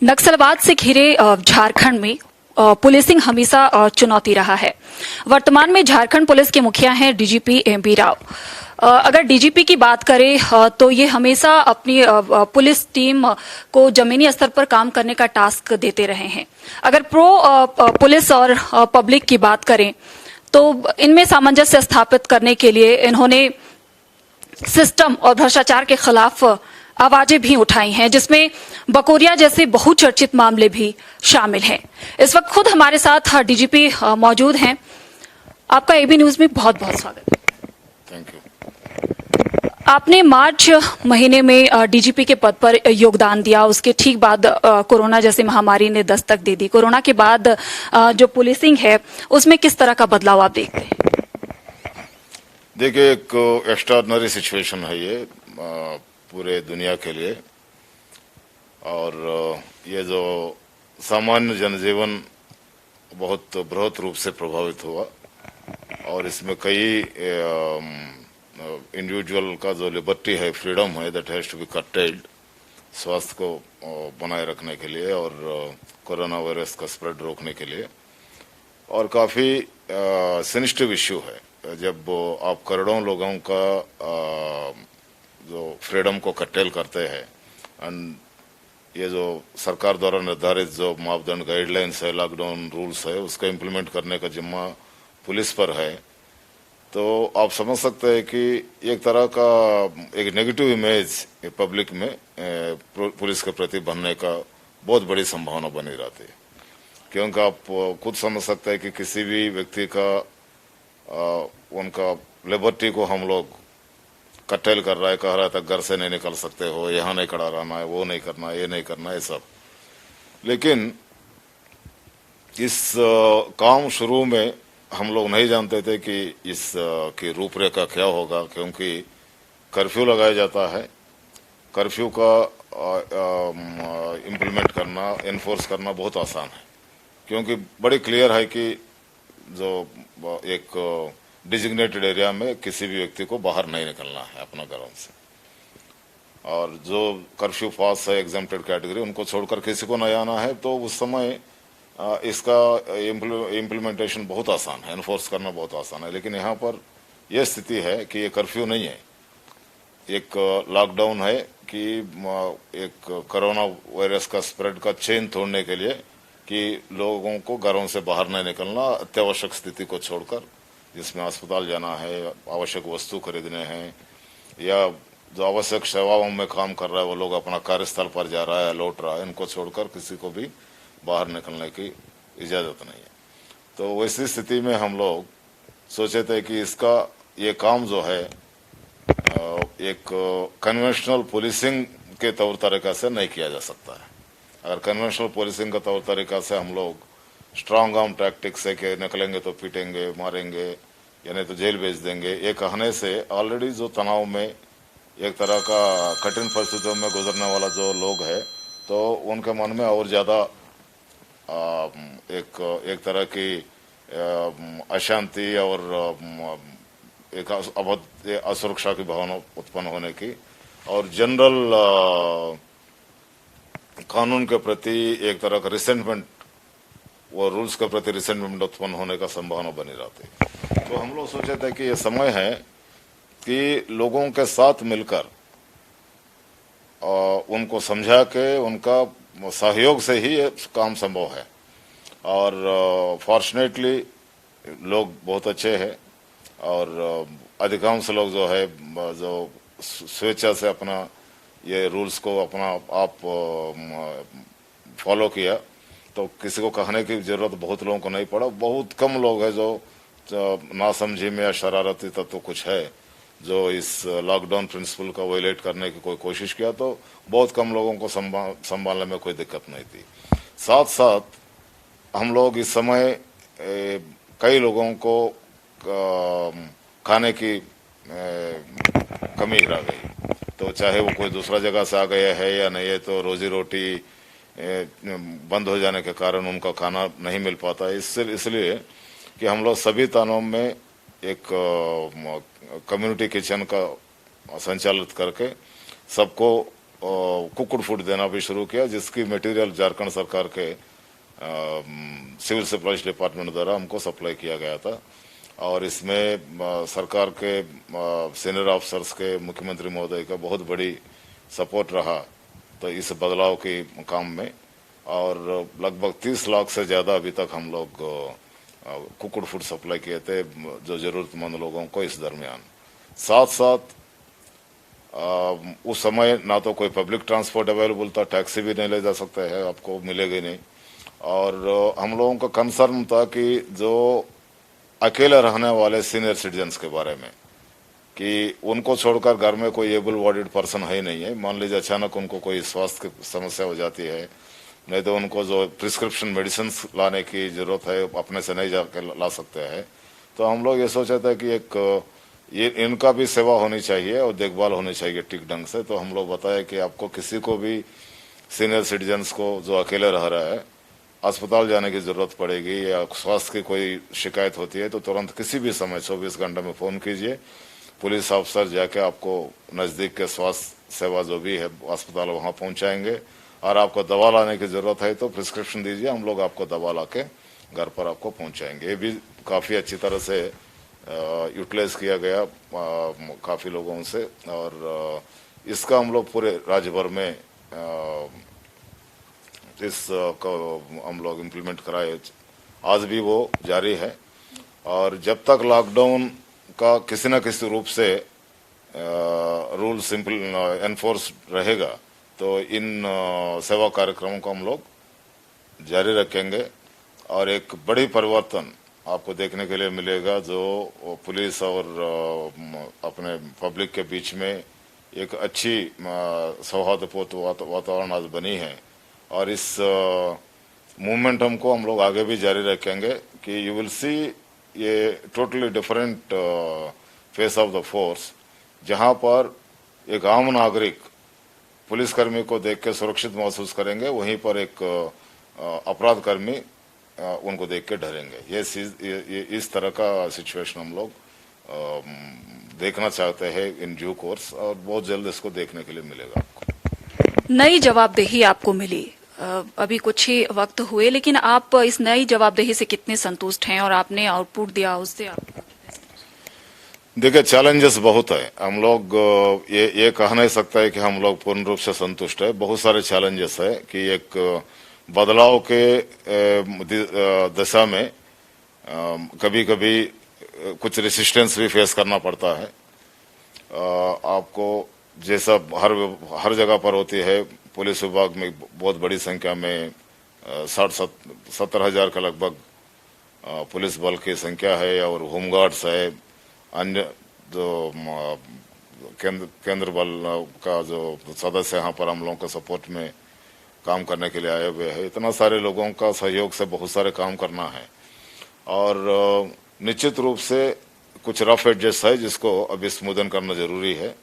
नक्सलवाद से घिरे झारखंड में पुलिसिंग हमेशा चुनौती रहा है। वर्तमान में झारखंड पुलिस के मुखिया हैं डीजीपी एमवी राव। अगर डीजीपी की बात करें तो ये हमेशा अपनी पुलिस टीम को जमीनी स्तर पर काम करने का टास्क देते रहे हैं। अगर पुलिस और पब्लिक की बात करें तो इनमें सामंजस्य स्थापित करने के लिए इन्होंने सिस्टम और भ्रष्टाचार के खिलाफ आवाजें भी उठाई हैं, जिसमें बकोरिया जैसे बहुचर्चित मामले भी शामिल हैं। इस वक्त खुद हमारे साथ डीजीपी मौजूद हैं। आपका एबी न्यूज में बहुत बहुत स्वागत है। Thank you. आपने मार्च महीने में डीजीपी के पद पर योगदान दिया। उसके ठीक बाद कोरोना जैसी महामारी ने दस्तक दे दी। कोरोना के बाद जो पुलिसिंग है उसमें किस तरह का बदलाव आप देखते हैं? देखिए, एक एक्स्ट्राऑर्डिनरी सिचुएशन है ये पूरे दुनिया के लिए, और ये जो सामान्य जनजीवन बहुत बृहत रूप से प्रभावित हुआ, और इसमें कई इंडिविजुअल का जो लिबर्टी है, फ्रीडम है, that has to be curtailed स्वास्थ्य को बनाए रखने के लिए और कोरोना वायरस का स्प्रेड रोकने के लिए। और काफ़ी सेंसिटिव इश्यू है जब आप करोड़ों लोगों का जो फ्रीडम को कर्टेल करते हैं, एंड ये जो सरकार द्वारा निर्धारित जो मापदंड गाइडलाइंस है, लॉकडाउन रूल्स है, उसका इम्प्लीमेंट करने का जिम्मा पुलिस पर है। तो आप समझ सकते हैं कि एक तरह का एक नेगेटिव इमेज पब्लिक में पुलिस के प्रति बनने का बहुत बड़ी संभावना बनी रहती है, क्योंकि आप खुद समझ सकते हैं कि किसी भी व्यक्ति का उनका लिबर्टी को हम लोग कटेल कर रहा है, कह रहा था घर से नहीं निकल सकते हो, यहाँ नहीं खड़ा रहना है, वो नहीं करना है, ये नहीं करना है, सब। लेकिन इस काम शुरू में हम लोग नहीं जानते थे कि इस की रूपरेखा क्या होगा, क्योंकि कर्फ्यू लगाया जाता है। कर्फ्यू का इम्प्लीमेंट करना, इन्फोर्स करना बहुत आसान है, क्योंकि बड़ी क्लियर है कि जो एक डिजिग्नेटेड एरिया में किसी भी व्यक्ति को बाहर नहीं निकलना है अपना घरों से, और जो कर्फ्यू पास है एग्जेम्प्टेड कैटेगरी, उनको छोड़कर किसी को नहीं आना है। तो उस समय इसका इम्प्लीमेंटेशन बहुत आसान है, इन्फोर्स करना बहुत आसान है। लेकिन यहाँ पर यह स्थिति है कि ये कर्फ्यू नहीं है, एक लॉकडाउन है कि एक कोरोना वायरस का स्प्रेड का चेन तोड़ने के लिए कि लोगों को घरों से बाहर नहीं निकलना, अत्यावश्यक स्थिति को छोड़कर, जिसमें अस्पताल जाना है, आवश्यक वस्तु खरीदने हैं, या जो आवश्यक सेवाओं में काम कर रहा है वो लोग अपना कार्यस्थल पर जा रहा है, लौट रहा है, इनको छोड़कर किसी को भी बाहर निकलने की इजाज़त नहीं है। तो वैसी स्थिति में हम लोग सोचे थे कि इसका ये काम जो है एक कन्वेंशनल पुलिसिंग के तौर तरीका से नहीं किया जा सकता है। अगर कन्वेंशनल पुलिसिंग का तौर तरीका से हम लोग स्ट्रांग आर्म टैक्टिक्स से कि निकलेंगे तो पीटेंगे, मारेंगे, या नहीं तो जेल भेज देंगे, ये कहने से ऑलरेडी जो तनाव में एक तरह का कठिन परिस्थितियों में गुजरने वाला जो लोग है, तो उनके मन में और ज़्यादा एक तरह की अशांति और एक असुरक्षा की भावना उत्पन्न होने की, और जनरल कानून के प्रति एक तरह का रिसेंटमेंट, वो रूल्स के प्रति रिसेंटमेंट उत्पन्न होने का संभावना बनी रहती है। तो हम लोग सोचे थे कि ये समय है कि लोगों के साथ मिलकर उनको समझा के उनका सहयोग से ही ये काम संभव है। और फॉर्चुनेटली लोग बहुत अच्छे हैं, और अधिकांश लोग जो है जो स्वेच्छा से अपना ये रूल्स को अपना आप फॉलो किया, तो किसी को कहने की जरूरत बहुत लोगों को नहीं पड़ा। बहुत कम लोग हैं जो नासमझी में या शरारती तत्व कुछ है जो इस लॉकडाउन प्रिंसिपल का वायलेट करने की कोई कोशिश किया, तो बहुत कम लोगों को संभालने में कोई दिक्कत नहीं थी। साथ साथ हम लोग इस समय कई लोगों को खाने की कमी रह गई, तो चाहे वो कोई दूसरा जगह से आ गया है या नहीं है, तो रोजी रोटी बंद हो जाने के कारण उनका खाना नहीं मिल पाता है। इसलिए कि हम लोग सभी थानों में एक कम्युनिटी किचन का संचालित करके सबको कुक्कुट फूड देना भी शुरू किया, जिसकी मटेरियल झारखंड सरकार के सिविल सप्लाईज डिपार्टमेंट द्वारा हमको सप्लाई किया गया था। और इसमें सरकार के सीनियर ऑफिसर्स के, मुख्यमंत्री महोदय का बहुत बड़ी सपोर्ट रहा तो इस बदलाव के काम में। और लगभग 30 लाख से ज़्यादा अभी तक हम लोग कुक्कुट फूड सप्लाई किए थे जो ज़रूरतमंद लोगों को इस दरमियान। साथ साथ उस समय ना तो कोई पब्लिक ट्रांसपोर्ट अवेलेबल था, टैक्सी भी नहीं ले जा सकते हैं, आपको मिलेगी नहीं। और हम लोगों का कंसर्न था कि जो अकेले रहने वाले सीनियर सिटीजन्स के बारे में, कि उनको छोड़कर घर में कोई एबल बॉडीड पर्सन है ही नहीं है। मान लीजिए अचानक उनको कोई स्वास्थ्य की समस्या हो जाती है, नहीं तो उनको जो प्रिस्क्रिप्शन मेडिसिन लाने की जरूरत है अपने से नहीं जाकर ला सकते हैं। तो हम लोग ये सोचे थे कि एक ये इनका भी सेवा होनी चाहिए और देखभाल होनी चाहिए ठीक ढंग से। तो हम लोग बताए कि आपको किसी को भी सीनियर सिटीजन्स को जो अकेले रह रहा है अस्पताल जाने की जरूरत पड़ेगी या स्वास्थ्य की कोई शिकायत होती है तो तुरंत किसी भी समय 24 घंटे में फोन कीजिए, पुलिस अफसर जाके आपको नजदीक के स्वास्थ्य सेवा जो भी है अस्पताल वहां पहुंचाएंगे। और आपको दवा लाने की जरूरत है तो प्रिस्क्रिप्शन दीजिए, हम लोग आपको दवा लाके घर पर आपको पहुंचाएंगे। ये भी काफी अच्छी तरह से यूटिलाइज किया गया काफी लोगों से। और इसका हम लोग पूरे राज्य भर में को हम लोग इम्प्लीमेंट कराए, आज भी वो जारी है। और जब तक लॉकडाउन का किसी न किसी रूप से रूल सिंपल एनफोर्स रहेगा तो इन सेवा कार्यक्रमों को हम लोग जारी रखेंगे। और एक बड़ी परिवर्तन आपको देखने के लिए मिलेगा, जो पुलिस और अपने पब्लिक के बीच में एक अच्छी सौहार्दपूर्ण वातावरण आज बनी है। और इस मोमेंटम को हम लोग आगे भी जारी रखेंगे कि यू विल सी ये totally different face of the force, जहां पर एक आम नागरिक पुलिसकर्मी को देख के सुरक्षित महसूस करेंगे, वहीं पर एक अपराध कर्मी उनको देख के डरेंगे। ये इस तरह का सिचुएशन हम लोग देखना चाहते हैं इन ड्यू कोर्स, और बहुत जल्द इसको देखने के लिए मिलेगा आपको। नई जवाबदेही आपको मिली, अभी कुछ ही वक्त हुए, लेकिन आप इस नई जवाबदेही से कितने संतुष्ट हैं और आपने आउटपुट दिया उससे आप? देखिए, चैलेंजेस बहुत है। हम लोग ये कह नहीं सकता है कि हम लोग पूर्ण रूप से संतुष्ट है। बहुत सारे चैलेंजेस है कि एक बदलाव के दिशा में कभी कभी कुछ रेसिस्टेंस भी फेस करना पड़ता है। आपको जैसा हर जगह पर होती है, पुलिस विभाग में बहुत बड़ी संख्या में 60-70 के लगभग पुलिस बल की संख्या है, और होमगार्ड्स है, अन्य जो केंद्र बल का जो सदस्य यहाँ पर हम लोगों के सपोर्ट में काम करने के लिए आए हुए हैं। इतना सारे लोगों का सहयोग से बहुत सारे काम करना है। और निश्चित रूप से कुछ रफ एडजस्ट है जिसको अभी स्मूदन करना जरूरी है।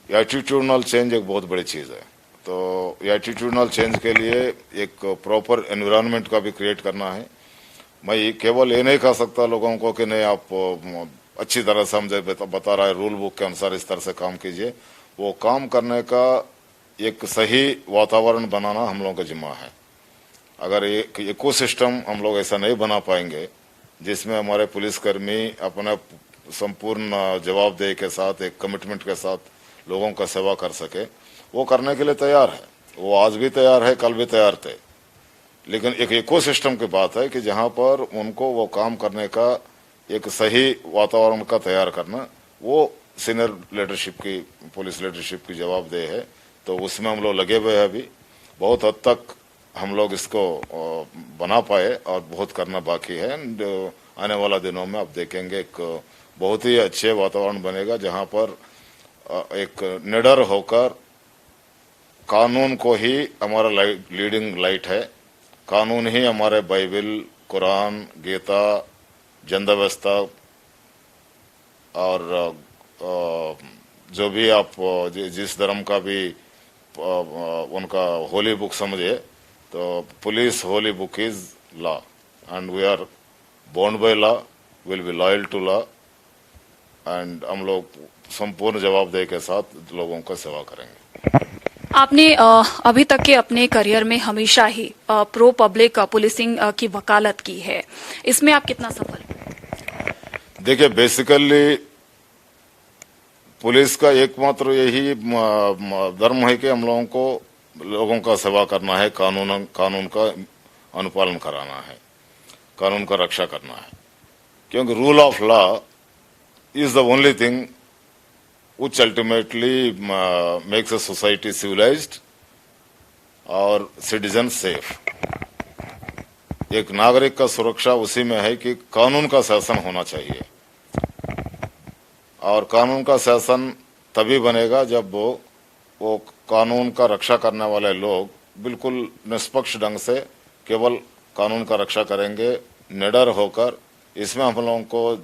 एटीट्यूडनल चेंज एक बहुत बड़ी चीज है, तो एटीट्यूडनल चेंज के लिए एक प्रॉपर एनवायरनमेंट का भी क्रिएट करना है। मैं केवल ये नहीं कह सकता लोगों को कि नहीं आप अच्छी तरह से हम बता रहा है रूल बुक के अनुसार इस तरह से काम कीजिए। वो काम करने का एक सही वातावरण बनाना हम लोगों का जिम्मा है। अगर एक इकोसिस्टम हम लोग ऐसा नहीं बना पाएंगे जिसमें हमारे पुलिसकर्मी अपना संपूर्ण जवाबदेही के साथ, एक कमिटमेंट के साथ लोगों का सेवा कर सके, वो करने के लिए तैयार है। वो आज भी तैयार है, कल भी तैयार थे। लेकिन एक इकोसिस्टम की बात है कि जहां पर उनको वो काम करने का एक सही वातावरण का तैयार करना, वो सीनियर लीडरशिप की, पुलिस लीडरशिप की जवाबदेही है। तो उसमें हम लोग लगे हुए हैं। अभी बहुत हद तक हम लोग इसको बना पाए और बहुत करना बाकी है। आने वाला दिनों में आप देखेंगे एक बहुत ही अच्छे वातावरण बनेगा जहां पर एक निडर होकर कानून को ही हमारा लीडिंग लाइट है। कानून ही हमारे बाइबल, कुरान, गीता, जन व्यवस्था और जो भी आप जिस धर्म का भी उनका होली बुक समझे, तो police holy book is law and we are bound by law, will be loyal to law, and हम लोग संपूर्ण जवाबदेही के साथ लोगों का सेवा करेंगे। आपने अभी तक के अपने करियर में हमेशा ही प्रो पब्लिक पुलिसिंग की वकालत की है, इसमें आप कितना सफल हैं? देखिए, बेसिकली पुलिस का एकमात्र यही धर्म है कि हम लोगों का सेवा करना है, कानून का अनुपालन कराना है, कानून का रक्षा करना है, क्योंकि rule of law is the only thing which ultimately makes a society civilized और सिटीजन सेफ। एक नागरिक का सुरक्षा उसी में है कि कानून का शासन होना चाहिए, और कानून का शासन तभी बनेगा जब वो कानून का रक्षा करने वाले लोग बिल्कुल निष्पक्ष ढंग से केवल कानून का रक्षा करेंगे, निडर होकर। इसमें हम लोगों को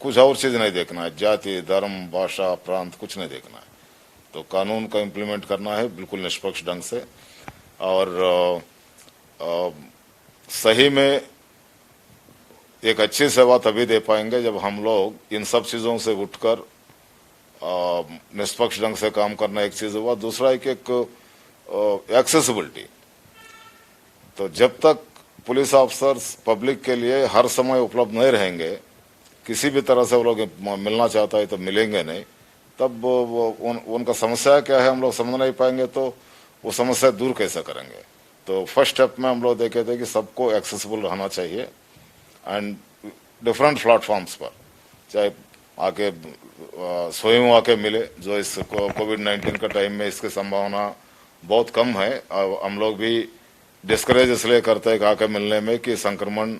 कुछ और चीज नहीं देखना है, जाति, धर्म, भाषा, प्रांत कुछ नहीं देखना है। तो कानून का इम्प्लीमेंट करना है बिल्कुल निष्पक्ष ढंग से, और सही में एक अच्छी सेवा तभी दे पाएंगे जब हम लोग इन सब चीजों से उठकर निष्पक्ष ढंग से काम करना एक चीज हुआ। दूसरा एक एक्सेसिबिलिटी। तो जब तक पुलिस ऑफिसर्स पब्लिक के लिए हर समय उपलब्ध नहीं रहेंगे, किसी भी तरह से वो लोग मिलना चाहता है तो मिलेंगे नहीं, तब उनका समस्या क्या है हम लोग समझ नहीं पाएंगे, तो वो समस्या दूर कैसे करेंगे। तो फर्स्ट स्टेप में हम लोग देखे थे कि सबको एक्सेसिबल रहना चाहिए, एंड डिफरेंट प्लेटफॉर्म्स पर, चाहे आके स्वयं आके मिले, जो इस कोविड-19 का टाइम में इसकी संभावना बहुत कम है। हम लोग भी डिस्करेज इसलिए करते हैं कि आके मिलने में कि संक्रमण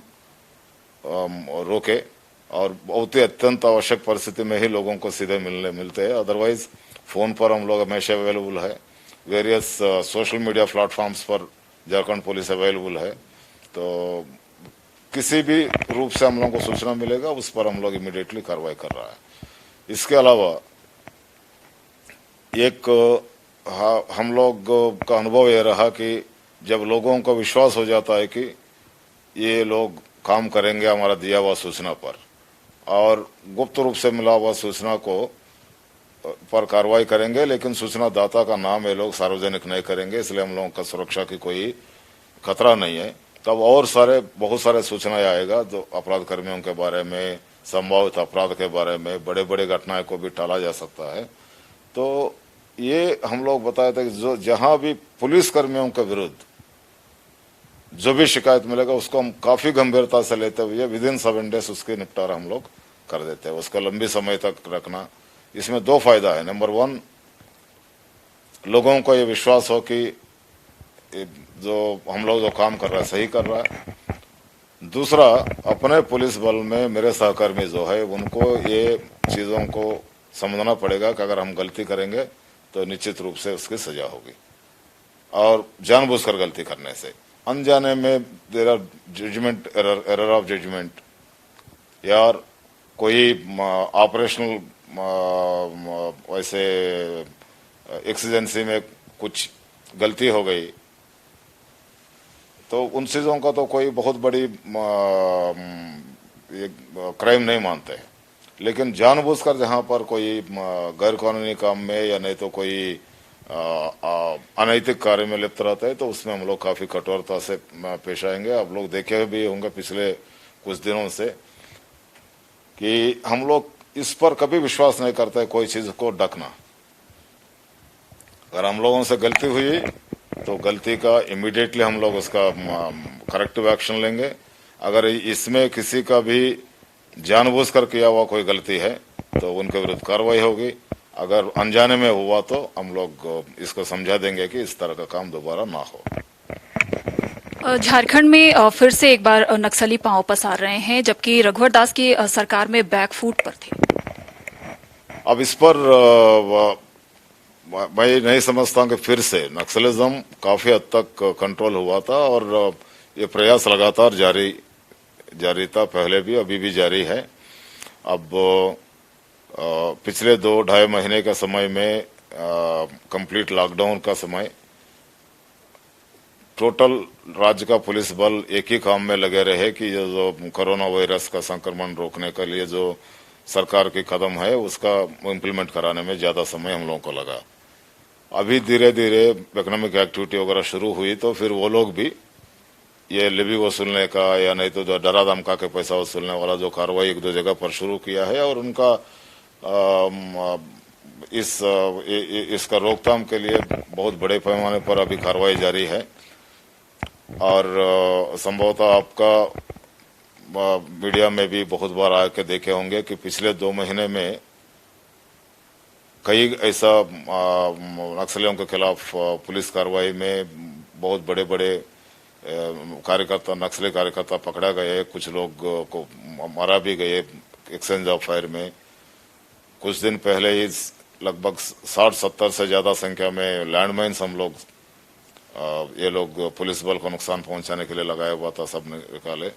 रोके, और बहुत ही अत्यंत आवश्यक परिस्थिति में ही लोगों को सीधे मिलते हैं। अदरवाइज फोन पर हम लोग हमेशा अवेलेबल है, वेरियस सोशल मीडिया प्लेटफॉर्म्स पर झारखंड पुलिस अवेलेबल है। तो किसी भी रूप से हम लोगों को सूचना मिलेगा, उस पर हम लोग इमीडिएटली कार्रवाई कर रहा है। इसके अलावा एक हम लोग का अनुभव यह रहा कि जब लोगों को विश्वास हो जाता है कि ये लोग काम करेंगे हमारा दिया हुआ सूचना पर, और गुप्त रूप से मिला हुआ सूचना को पर कार्रवाई करेंगे, लेकिन सूचना दाता का नाम ये लोग सार्वजनिक नहीं करेंगे, इसलिए हम लोगों का सुरक्षा की कोई खतरा नहीं है। तब और बहुत सारे सूचनाएं आएगा जो अपराध कर्मियों के बारे में, संभावित अपराध के बारे में, बड़े बड़े घटनाएं को भी टाला जा सकता है। तो ये हम लोग बताए थे कि जो जहां भी पुलिस कर्मियों के विरुद्ध जो भी शिकायत मिलेगा उसको हम काफी गंभीरता से लेते हुए विद इन 7 डेज उसके निपटारा हम लोग कर देते हैं। उसका लंबी समय तक रखना, इसमें 2 फायदा है। नंबर 1, लोगों को ये विश्वास हो कि जो हम लोग जो काम कर रहा है सही कर रहा है। दूसरा, अपने पुलिस बल में मेरे सहकर्मी जो है उनको ये चीजों को समझना पड़ेगा कि अगर हम गलती करेंगे तो निश्चित रूप से उसकी सजा होगी, और जानबूझकर गलती करने से, अनजाने में there are judgement error of judgement, यार कोई ऑपरेशनल वैसे एक्सीजेंसी में कुछ गलती हो गई, तो उन चीजों का तो कोई बहुत बड़ी क्राइम नहीं मानते हैं। लेकिन जानबूझकर जहां पर कोई गैर कानूनी काम में या नहीं तो कोई अनैतिक कार्य में लिप्त रहता है, तो उसमें हम लोग काफी कठोरता से पेश आएंगे। आप लोग देखे भी होंगे पिछले कुछ दिनों से कि हम लोग इस पर कभी विश्वास नहीं करते कोई चीज को ढकना। अगर हम लोगों से गलती हुई तो गलती का इमीडिएटली हम लोग उसका करेक्टिव एक्शन लेंगे। अगर इसमें किसी का भी जानबूझकर किया हुआ कोई गलती है तो उनके विरुद्ध कार्रवाई होगी। अगर अनजाने में हुआ तो हम लोग इसको समझा देंगे कि इस तरह का काम दोबारा ना हो। झारखंड में फिर से एक बार नक्सली पांव पसार रहे हैं, जबकि रघुवर दास की सरकार में बैकफुट पर थे। अब इस पर मैं नहीं समझता हूं कि फिर से नक्सलिज्म काफी हद तक कंट्रोल हुआ था, और ये प्रयास लगातार जारी था, पहले भी अभी भी जारी है। अब पिछले 2-2.5 महीने का समय में कंप्लीट लॉकडाउन का समय, टोटल राज्य का पुलिस बल एक ही काम में लगे रहे कि ये जो कोरोना वायरस का संक्रमण रोकने के लिए जो सरकार की कदम है उसका इम्प्लीमेंट कराने में ज्यादा समय हम लोगों को लगा। अभी धीरे धीरे इकोनॉमिक एक्टिविटी वगैरह शुरू हुई तो फिर वो लोग भी ये लेवी वसूलने का या नहीं तो जो डरा धमका के पैसा वसूलने वाला जो कार्रवाई एक दो जगह पर शुरू किया है और उनका इसका रोकथाम के लिए बहुत बड़े पैमाने पर अभी कार्रवाई जारी है। और संभवतः आपका मीडिया में भी बहुत बार आके देखे होंगे कि पिछले 2 महीने में कई ऐसा नक्सलियों के खिलाफ पुलिस कार्रवाई में बहुत बड़े बड़े कार्यकर्ता नक्सली कार्यकर्ता पकड़ा गए, कुछ लोग को मारा भी गए एक्सचेंज ऑफ फायर में। कुछ दिन पहले ही लगभग 60-70 से ज्यादा संख्या में लैंडमाइंस हम लोग ये लोग पुलिस बल को नुकसान पहुंचाने के लिए लगाया हुआ था, सब ने निकाले।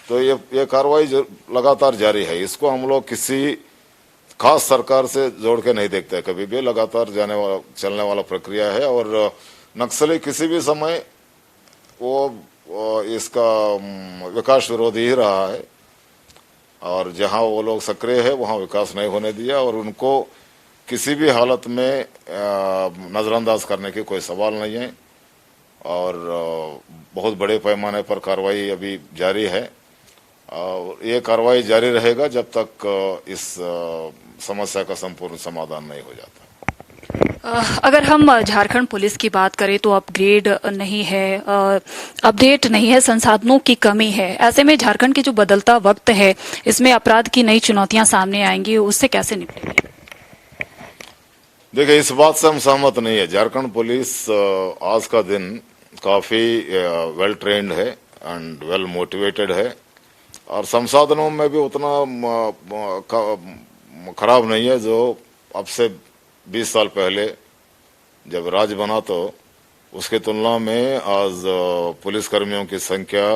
तो ये कार्रवाई लगातार जारी है। इसको हम लोग किसी खास सरकार से जोड़ के नहीं देखते, कभी भी लगातार चलने वाला प्रक्रिया है। और नक्सली किसी भी समय वो इसका विकास विरोधी ही रहा है और जहां वो लोग सक्रिय है वहां विकास नहीं होने दिया और उनको किसी भी हालत में नजरअंदाज करने की कोई सवाल नहीं है। और बहुत बड़े पैमाने पर कार्रवाई अभी जारी है और ये कार्रवाई जारी रहेगा जब तक इस समस्या का संपूर्ण समाधान नहीं हो जाता। अगर हम झारखंड पुलिस की बात करें तो अपग्रेड नहीं है, अपडेट नहीं है, संसाधनों की कमी है। ऐसे में झारखंड की जो बदलता वक्त है इसमें अपराध की नई चुनौतियां सामने आएंगी, उससे कैसे निपटेंगे? देखिए, इस बात से हम सहमत नहीं है। झारखंड पुलिस आज का दिन काफी वेल ट्रेन्ड है एंड वेल मोटिवेटेड है और संसाधनों में भी उतना खराब नहीं है। जो अब से 20 साल पहले जब राज्य बना तो उसकी तुलना में आज पुलिस कर्मियों की संख्या,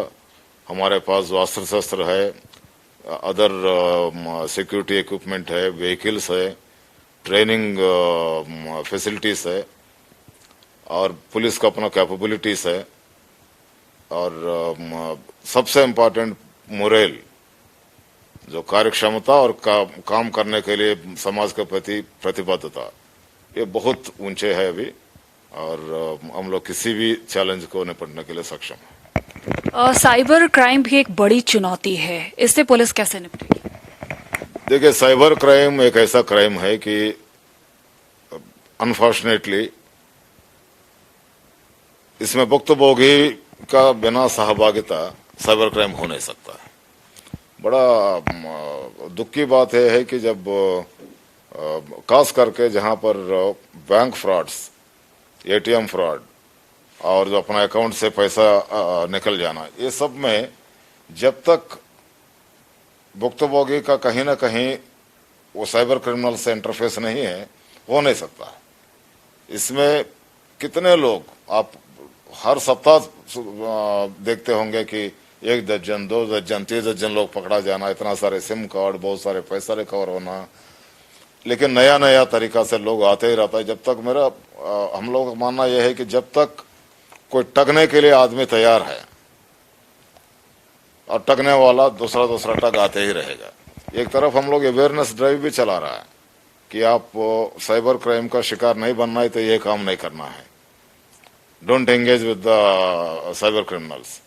हमारे पास जो अस्त्र शस्त्र है, अदर सिक्योरिटी इक्विपमेंट है, व्हीकल्स है, ट्रेनिंग फैसिलिटीज है और पुलिस का अपना कैपेबिलिटीज है और सबसे इम्पोर्टेंट मोरल, जो कार्यक्षमता और काम करने के लिए समाज के प्रति प्रतिबद्धता, ये बहुत ऊंचे है अभी और हम लोग किसी भी चैलेंज को निपटने के लिए सक्षम हैं। साइबर क्राइम भी एक बड़ी चुनौती है, इससे पुलिस कैसे निपटेगी? देखिए, साइबर क्राइम एक ऐसा क्राइम है कि अनफॉर्चुनेटली इसमें भुक्तभोगी का बिना सहभागिता साइबर क्राइम हो नहीं सकता है। बड़ा दुख की बात है कि जब खास करके जहां पर बैंक फ्रॉड्स, एटीएम फ्रॉड और जो अपना अकाउंट से पैसा निकल जाना, ये सब में जब तक भुक्तभोगी का कहीं ना कहीं वो साइबर क्रिमिनल से इंटरफेस नहीं है, हो नहीं सकता। इसमें कितने लोग आप हर सप्ताह देखते होंगे कि 1 दर्जन, 2 दर्जन, 3 दर्जन लोग पकड़ा जाना, इतना सारे सिम कार्ड, बहुत सारे पैसा रिकवर होना। लेकिन नया नया तरीका से लोग आते ही रहता है। जब तक हम लोग का मानना यह है कि जब तक कोई ठगने के लिए आदमी तैयार है और ठगने वाला दूसरा ठग आते ही रहेगा। एक तरफ हम लोग अवेयरनेस ड्राइव भी चला रहा है कि आप साइबर क्राइम का शिकार नहीं बनना है तो ये काम नहीं करना है। Don't engage with the cyber criminals.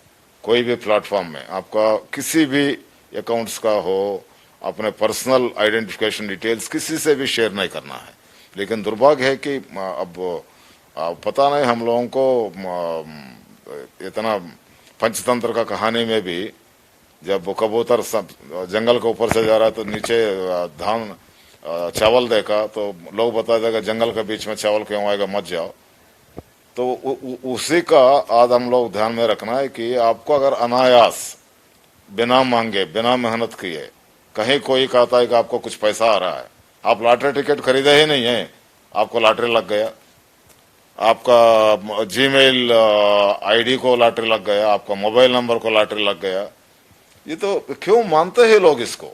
कोई भी प्लेटफॉर्म में आपका किसी भी अकाउंट्स का हो, अपने पर्सनल आइडेंटिफिकेशन डिटेल्स किसी से भी शेयर नहीं करना है। लेकिन दुर्भाग्य है कि अब पता नहीं हम लोगों को इतना पंचतंत्र का कहानी में भी जब कबूतर जंगल के ऊपर से जा रहा है तो नीचे धान चावल देखा तो लोग बता देगा जंगल के बीच में चावल क्यों आएगा, मत जाओ। तो उसी का आज हम लोग ध्यान में रखना है कि आपको अगर अनायास, बिना मांगे, बिना मेहनत किए कहीं कोई कहता है कि आपको कुछ पैसा आ रहा है, आप लॉटरी टिकट खरीदे ही नहीं है, आपको लॉटरी लग गया, आपका जीमेल आईडी को लॉटरी लग गया, आपका मोबाइल नंबर को लॉटरी लग गया, ये तो क्यों मानते हैं लोग इसको?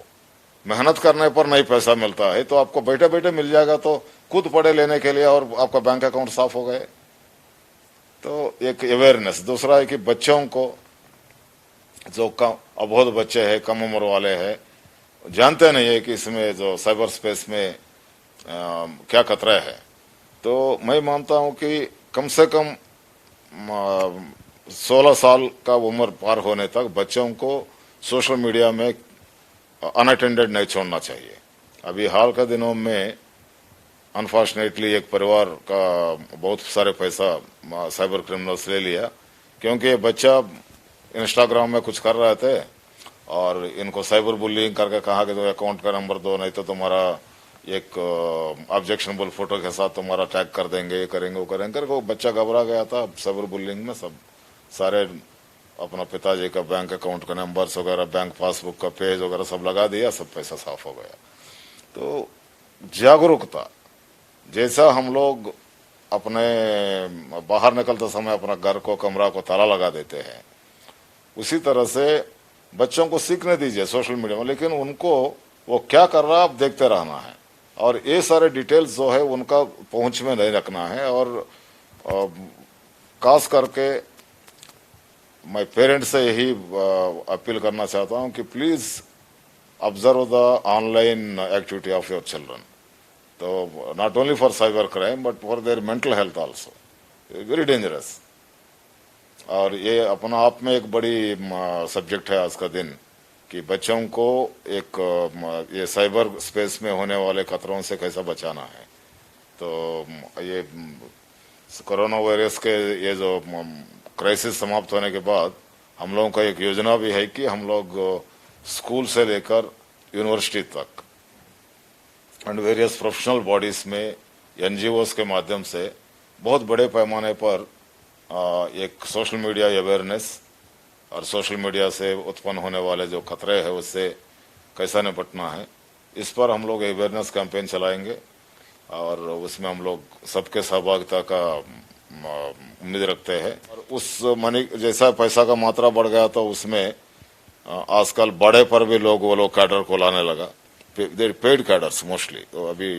मेहनत करने पर नहीं पैसा मिलता है तो आपको बैठे बैठे मिल जाएगा तो खुद पड़े लेने के लिए और आपका बैंक अकाउंट साफ हो गए। तो एक अवेयरनेस। दूसरा है कि बच्चों को, जो अबोध बच्चे हैं, कम उम्र वाले हैं, जानते नहीं है कि इसमें जो साइबर स्पेस में क्या खतरा है। तो मैं मानता हूं कि कम से कम 16 साल का उम्र पार होने तक बच्चों को सोशल मीडिया में अनअटेंडेड नहीं छोड़ना चाहिए। अभी हाल के दिनों में अनफॉर्चुनेटली एक परिवार का बहुत सारे पैसा साइबर क्रिमिनल्स ले लिया, क्योंकि ये बच्चा इंस्टाग्राम में कुछ कर रहे थे और इनको साइबर बुलिंग करके कहा कि तो अकाउंट का नंबर दो, नहीं तो तुम्हारा एक ऑब्जेक्शनेबल फोटो के साथ तुम्हारा टैग कर देंगे, ये करेंगे वो करेंगे करके वो बच्चा घबरा गया था। साइबर बुलिंग में सब सारे अपना पिताजी का बैंक अकाउंट का नंबर्स वगैरह, बैंक पासबुक का पेज वगैरह सब लगा दिया, सब पैसा साफ हो गया। तो जागरूकता, जैसा हम लोग अपने बाहर निकलते समय अपना घर को कमरा को ताला लगा देते हैं, उसी तरह से बच्चों को सीखने दीजिए सोशल मीडिया में, लेकिन उनको वो क्या कर रहा है आप देखते रहना है और ये सारे डिटेल्स जो है उनका पहुंच में नहीं रखना है। और खास करके मैं पेरेंट्स से यही अपील करना चाहता हूं कि please observe the online activity of your children, तो not only for cyber crime but for their mental health also, very dangerous. और ये अपना आप में एक बड़ी सब्जेक्ट है आज का दिन कि बच्चों को एक ये साइबर स्पेस में होने वाले खतरों से कैसा बचाना है। तो ये कोरोना वायरस के ये जो क्राइसिस समाप्त होने के बाद हम लोगों का एक योजना भी है कि हम लोग स्कूल से लेकर यूनिवर्सिटी तक एंड वेरियस प्रोफेशनल बॉडीज में एनजीओस के माध्यम से बहुत बड़े पैमाने पर एक सोशल मीडिया अवेयरनेस और सोशल मीडिया से उत्पन्न होने वाले जो खतरे हैं उससे कैसा निपटना है, इस पर हम लोग अवेयरनेस कैंपेन चलाएंगे और उसमें हम लोग सबके सहभागिता का उम्मीद रखते हैं। और उस मनी जैसा पैसा का मात्रा बढ़ गया तो उसमें आजकल बड़े पर भी वो लोग कैडर को लाने लगा, देर पेड कैडर्स मोस्टली। तो अभी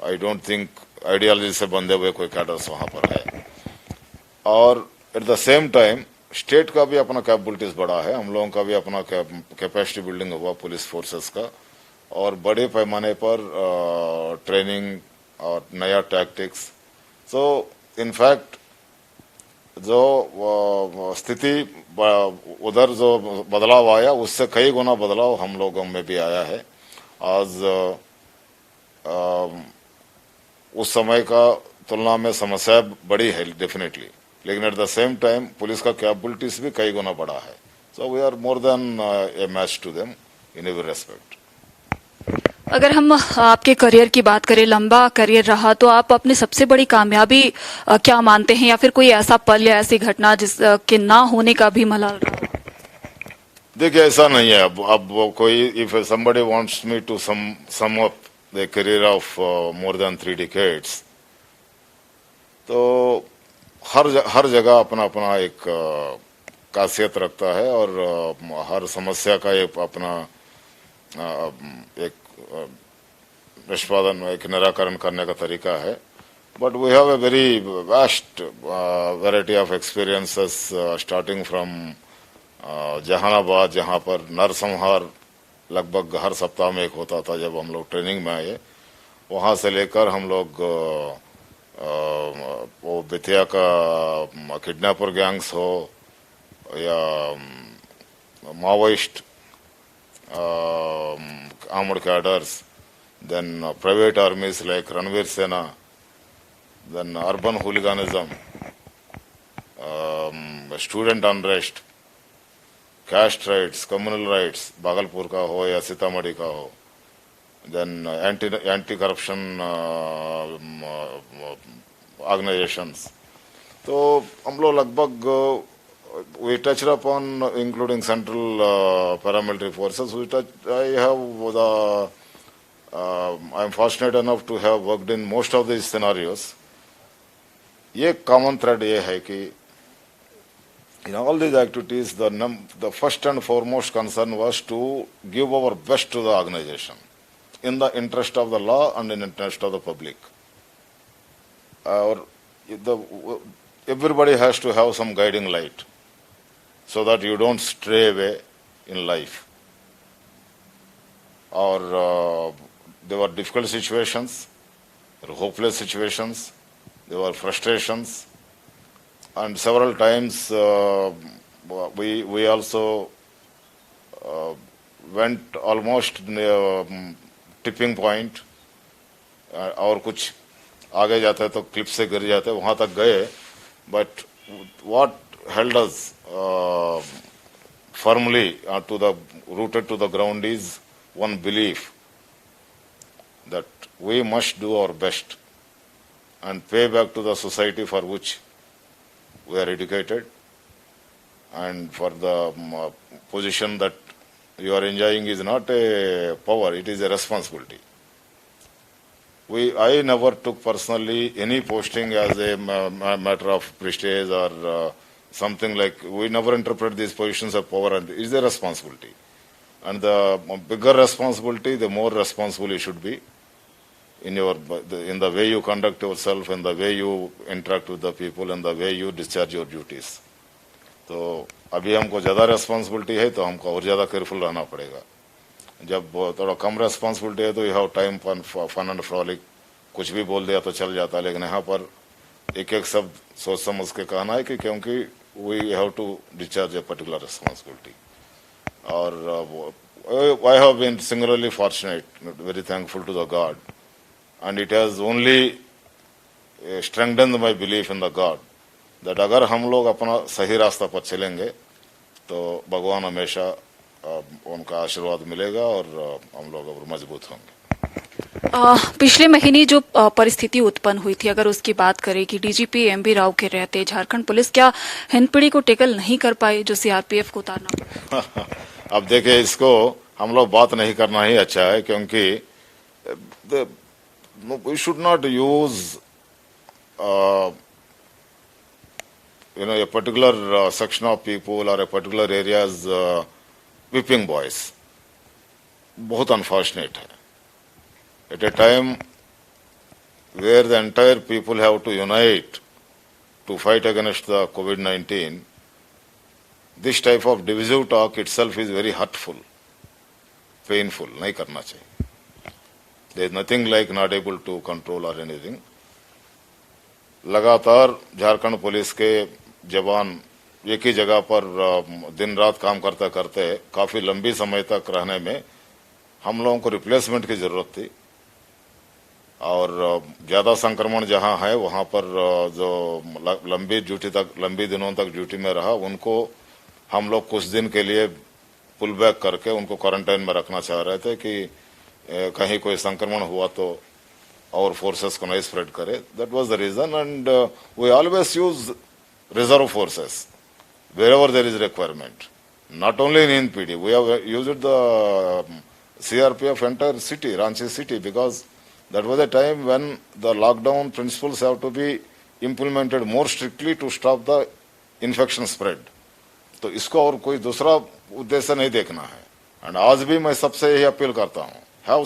आई डोंट थिंक आइडियोलॉजी से बंधे हुए कोई कैडर्स वहां पर है। और eight the same time state का भी अपना कैपेबिलिटीज बढ़ा है, हम लोगों का भी अपना कैपेसिटी बिल्डिंग हुआ पुलिस फोर्सेस का, और बड़े पैमाने पर ट्रेनिंग और नया टैक्टिक्स। सो इनफैक्ट जो स्थिति उधर जो बदलाव आया उससे कई गुना बदलाव हम लोगों में भी आया है। आज उस समय का तुलना में समस्या बड़ी है डेफिनेटली, लेकिन at the same time police का कैपेबिलिटीज भी कई गुना बढ़ा है। So we are more than a match to them in every respect. अगर हम आपके करियर की बात करें, लंबा करियर रहा, तो आप अपनी सबसे बड़ी कामयाबी क्या मानते हैं, या फिर कोई ऐसा पल या ऐसी घटना जिसके ना होने का भी मलाल रहा? देखिए ऐसा नहीं है। अब कोई if somebody wants me to sum up the career of more than 3 decades, तो हर जगह अपना अपना एक खासियत रखता है और हर समस्या का एक अपना एक निष्पादन एक निराकरण करने का तरीका है। But we have a very vast variety of experiences starting from Jahanabad, जहाँ पर नरसंहार लगभग हर सप्ताह में एक होता था जब हम लोग ट्रेनिंग में आए, वहाँ से लेकर हम लोग वो बेतिया का किडनैपर गैंग्स हो या Maoist armored cadres, then private armies like Ranveer Sena, then urban hooliganism, student unrest, caste rights, communal rights, Bhagalpur का हो या सीतामढ़ी का हो, then anti-corruption organizations. तो हम लोग लगभग we touched upon including central paramilitary forces. I am fortunate enough to have worked in most of these scenarios. ये common thread ये है कि in all these activities the first and foremost concern was to give our best to the organization in the interest of the law and in the interest of the public. Everybody has to have some guiding light so that you don't stray away in life. Or there were difficult situations, There were hopeless situations, there were frustrations, and several times we also went almost tipping point, और कुछ आगे जाते तो clip से गिर जाते, वहां तक गए. But what held us firmly rooted to the ground is one belief that we must do our best and pay back to the society for which we are educated, and for the position that you are enjoying is not a power, it is a responsibility. I never took personally any posting as a matter of prestige or something like. We never interpret these positions of power, and it is a responsibility. And the bigger responsibility, the more responsible you should be in the way you conduct yourself, in the way you interact with the people, and the way you discharge your duties. तो अभी हमको ज़्यादा responsibility है तो हमको और ज़्यादा careful रहना पड़ेगा. जब थोड़ा कम रेस्पॉन्सिबिलिटी है तो you have time fun and frolic, कुछ भी बोल दिया तो चल जाता है. लेकिन यहाँ पर एक एक शब्द सोच समझ के कहना है कि क्योंकि we have to discharge a particular responsibility. और I have been singularly fortunate, very thankful to the god, and it has only strengthened my belief in the God that अगर हम लोग अपना सही रास्ता पर चलेंगे तो भगवान हमेशा उनका आशीर्वाद मिलेगा और हम लोग और मजबूत होंगे. पिछले महीने जो परिस्थिति उत्पन्न हुई थी, अगर उसकी बात करें कि डीजीपी एमबी राव के रहते झारखंड पुलिस क्या हिंदपीढ़ी को टेकल नहीं कर पाई जो सीआरपीएफ को उतारना पड़ा? अब देखिए, इसको हम लोग बात नहीं करना ही अच्छा है, क्योंकि we should not use a particular section of people or a particular area as whipping boys. बहुत unfortunate है. At a time where the entire people have to unite to fight against the COVID-19, this type of divisive talk itself is very hurtful, painful. नहीं करना चाहिए. There is nothing like not able to control or anything. लगातार Jharkhand police के जवान एक ही जगह पर दिन रात काम करते करते काफी लंबी समय तक रहने में हम लोगों को रिप्लेसमेंट की जरूरत थी. और ज्यादा संक्रमण जहां है वहां पर जो लंबी दिनों तक ड्यूटी में रहा, उनको हम लोग कुछ दिन के लिए पुल बैक करके उनको क्वारंटाइन में रखना चाह रहे थे कि कहीं कोई संक्रमण हुआ तो और फोर्सेस को नहीं स्प्रेड करे. That was the reason, and we always use reserve forces wherever there is requirement. Not only in NPD, we have used the CRPF entire city, Ranchi city, because that was a time when the lockdown principles have to be implemented more strictly to stop the infection spread. तो इसको और कोई दूसरा उद्देश्य नहीं देखना है. And आज भी मैं सबसे यही अपील करता हूँ, have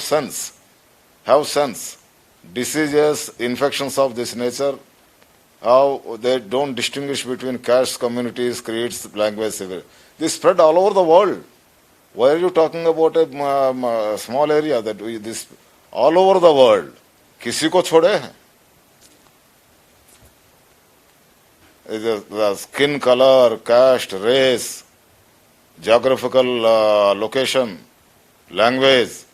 sense. Diseases, infections of this nature, how they don't distinguish between castes, communities, creeds, language. They spread all over the world. Why are you talking about a small area? This all over the world. किसी को छोड़े हैं? The skin color, caste, race, geographical location, language,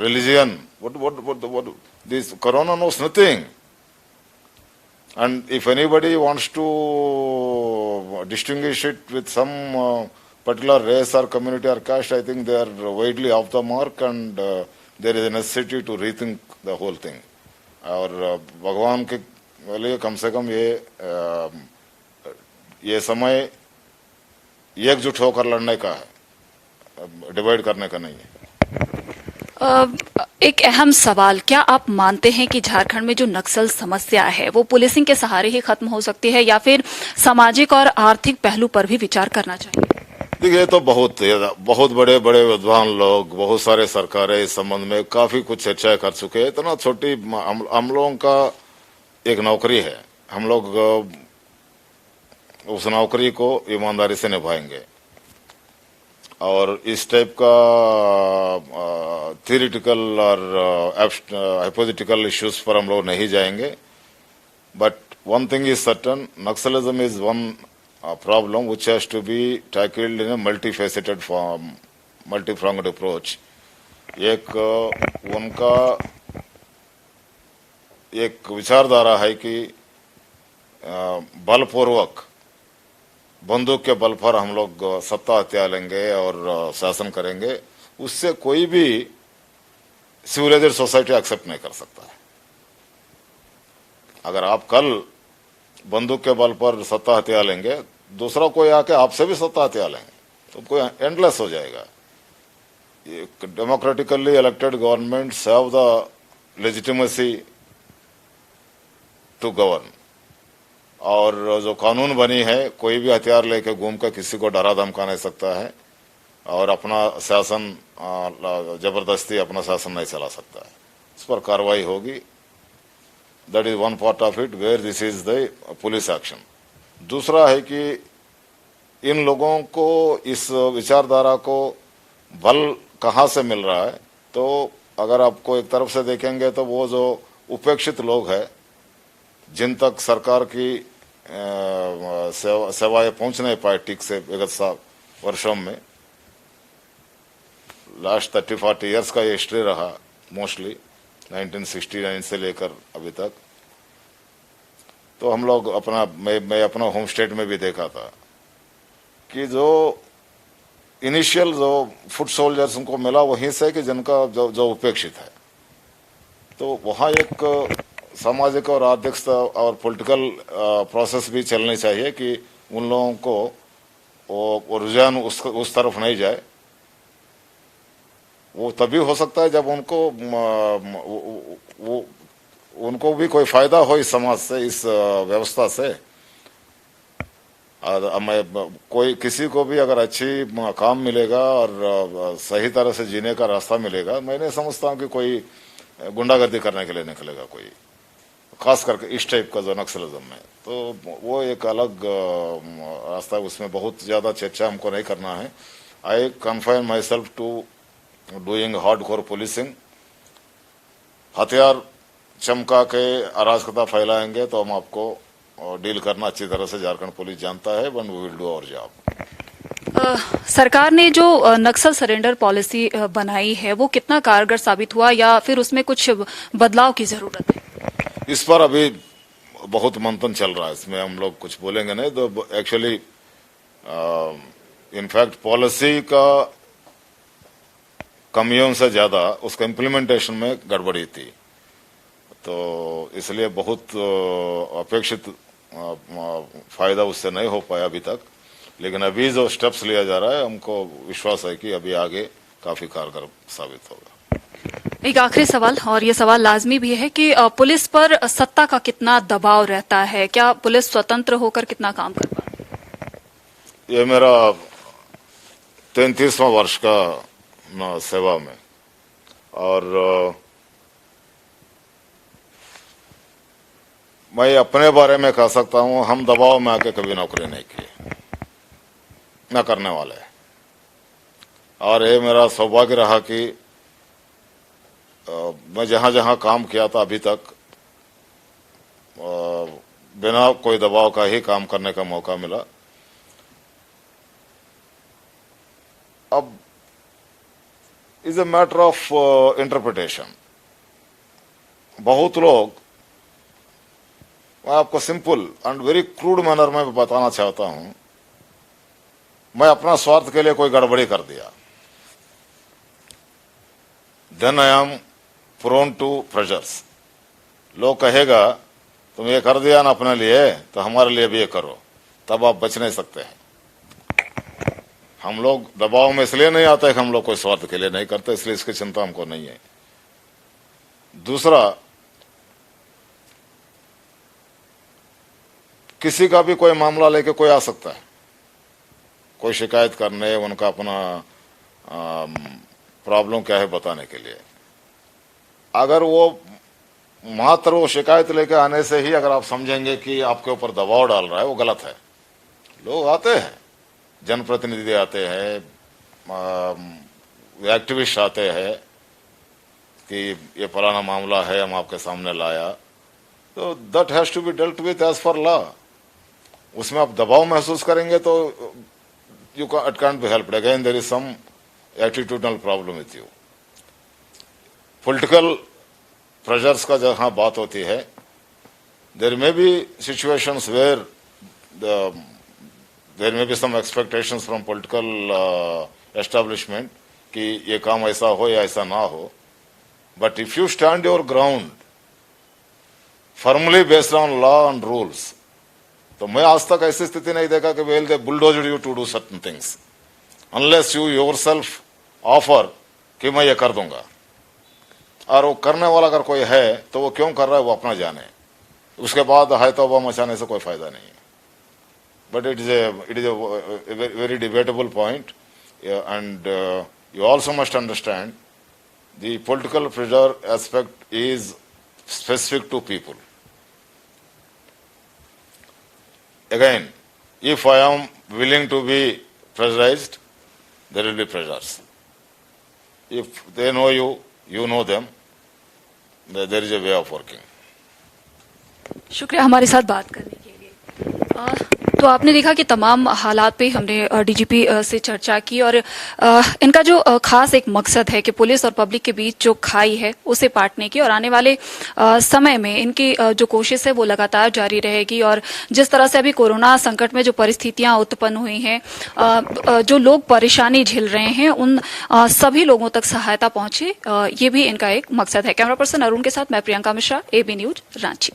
religion. What? This corona knows nothing. And if anybody wants to distinguish it with some particular race or community or caste, I think they are widely off the mark, and there is a necessity to rethink the whole thing. और भगवान के लिए कम से कम ये समय एकजुट होकर लड़ने का है, डिवाइड करने का नहीं है. एक अहम सवाल, क्या आप मानते हैं कि झारखंड में जो नक्सल समस्या है वो पुलिसिंग के सहारे ही खत्म हो सकती है या फिर सामाजिक और आर्थिक पहलू पर भी विचार करना चाहिए? देखिए, ये तो बहुत बड़े बड़े विद्वान लोग, बहुत सारे सरकारें इस संबंध में काफी कुछ चर्चा कर चुके हैं. इतना छोटी हम लोगों का एक नौकरी है, हम लोग उस नौकरी को ईमानदारी से निभाएंगे. और इस टाइप का थियरिटिकल और हाइपोथेटिकल इश्यूज पर हम लोग नहीं जाएंगे. But one thing is certain, Naxalism is one problem which has to be tackled in a multifaceted form, multi-pronged approach. एक उनका एक विचारधारा है कि बलपूर्वक बंदूक के बल पर हम लोग सत्ता हत्या लेंगे और शासन करेंगे, उससे कोई भी सिविलाइज्ड सोसाइटी एक्सेप्ट नहीं कर सकता है. अगर आप कल बंदूक के बल पर सत्ता हत्या लेंगे, दूसरा कोई आके आपसे भी सत्ता हत्या लेंगे, तो कोई एंडलेस हो जाएगा. Democratically elected governments have the legitimacy to govern. और जो कानून बनी है, कोई भी हथियार लेके घूम कर किसी को डरा धमका नहीं सकता है और अपना शासन जबरदस्ती अपना शासन नहीं चला सकता है. इस पर कार्रवाई होगी. That is one part of it where this is the police action. दूसरा है कि इन लोगों को इस विचारधारा को बल कहाँ से मिल रहा है, तो अगर आपको एक तरफ से देखेंगे तो वो जो उपेक्षित लोग हैं, जिन तक सरकार की सेवाएं पहुंच नहीं पाए ठीक से विगत वर्षों में, लास्ट 30-40 ईयर्स का ये हिस्ट्री रहा मोस्टली 1969 से लेकर अभी तक. तो हम लोग अपना मैं अपना होम स्टेट में भी देखा था कि जो इनिशियल जो फुट सोल्जर्स उनको मिला वहीं से कि जिनका जो उपेक्षित है, तो वहाँ एक सामाजिक और आर्थिक और पॉलिटिकल प्रोसेस भी चलनी चाहिए कि उन लोगों को वो रुझान उस तरफ नहीं जाए. वो तभी हो सकता है जब उनको भी कोई फायदा हो इस समाज से, इस व्यवस्था से. कोई किसी को भी अगर अच्छी काम मिलेगा और सही तरह से जीने का रास्ता मिलेगा, मैं नहीं समझता हूँ कि कोई गुंडागर्दी करने के लिए निकलेगा कोई, खास करके इस टाइप का जो नक्सलिज्म है. तो वो एक अलग रास्ता है, उसमें बहुत ज्यादा चर्चा हमको नहीं करना है. I confine myself to doing hardcore policing. हथियार चमका के अराजकता फैलाएंगे तो हम आपको डील करना अच्छी तरह से झारखंड पुलिस जानता है. One we will do our job. सरकार ने जो नक्सल सरेंडर पॉलिसी बनाई है, वो कितना कारगर साबित हुआ या फिर उसमें कुछ बदलाव की जरूरत है? इस पर अभी बहुत मंथन चल रहा है, इसमें हम लोग कुछ बोलेंगे नहीं. तो एक्चुअली इनफैक्ट पॉलिसी का कमियों से ज्यादा उसका इम्प्लीमेंटेशन में गड़बड़ी थी, तो इसलिए बहुत अपेक्षित फायदा उससे नहीं हो पाया अभी तक. लेकिन अभी जो स्टेप्स लिया जा रहा है, हमको विश्वास है कि अभी आगे काफी कारगर साबित होगा. एक आखिरी सवाल, और ये सवाल लाजमी भी है कि पुलिस पर सत्ता का कितना दबाव रहता है? क्या पुलिस स्वतंत्र होकर कितना काम कर पाती है? ये मेरा 33वां वर्ष का सेवा में, और मैं अपने बारे में कह सकता हूं, हम दबाव में आके कभी नौकरी नहीं की, न करने वाले. और ये मेरा सौभाग्य रहा कि मैं जहां जहां काम किया था अभी तक बिना कोई दबाव का ही काम करने का मौका मिला. अब is a matter of interpretation. बहुत लोग, मैं आपको simple and very crude manner में बताना चाहता हूं, मैं अपना स्वार्थ के लिए कोई गड़बड़ी कर दिया, then I am prone to pressures. लोग कहेगा तुम ये कर दिया ना अपने लिए, तो हमारे लिए भी ये करो, तब आप बच नहीं सकते हैं. हम लोग दबाव में इसलिए नहीं आते कि हम लोग कोई स्वार्थ के लिए नहीं करते, इसलिए इसकी चिंता हमको नहीं है. दूसरा, किसी का भी कोई मामला लेके कोई आ सकता है, कोई शिकायत करने, उनका अपना प्रॉब्लम क्या है बताने के लिए. अगर वो मात्र वो शिकायत लेके आने से ही अगर आप समझेंगे कि आपके ऊपर दबाव डाल रहा है, वो गलत है. लोग आते हैं, जनप्रतिनिधि आते हैं, एक्टिविस्ट आते हैं कि ये फलाना मामला है, हम आपके सामने लाया, तो that has to be dealt with as per law. उसमें आप दबाव महसूस करेंगे तो it can't be helped. Again there is some attitudinal problem with you. Political pressures का जहां बात होती है, there may be situations where there may be some expectations from political establishment कि ये काम ऐसा हो या ऐसा ना हो। But if you stand your ground firmly based on law and rules, तो मैं आज तक ऐसी स्थिति नहीं देखा कि well they bulldozed you to do certain things unless you yourself offer कि मैं ये कर दूंगा। और वो करने वाला अगर कोई है तो वो क्यों कर रहा है वो अपना जाने, उसके बाद हाय तौबा मचाने से कोई फायदा नहीं है। But it is a very debatable point and you also must understand the political pressure aspect is specific to people. Again, if I am willing to be pressurized, there will be pressures. If they know you, you know them, there is a way of working. शुक्रिया हमारे साथ बात करने के लिए। तो आपने देखा कि तमाम हालात पे हमने डीजीपी से चर्चा की और इनका जो खास एक मकसद है कि पुलिस और पब्लिक के बीच जो खाई है उसे पाटने की, और आने वाले समय में इनकी जो कोशिश है वो लगातार जारी रहेगी। और जिस तरह से अभी कोरोना संकट में जो परिस्थितियां उत्पन्न हुई हैं, जो लोग परेशानी झेल रहे हैं, उन सभी लोगों तक सहायता पहुंचे, ये भी इनका एक मकसद है। कैमरा पर्सन अरुण के साथ मैं प्रियंका मिश्रा, AB न्यूज, रांची।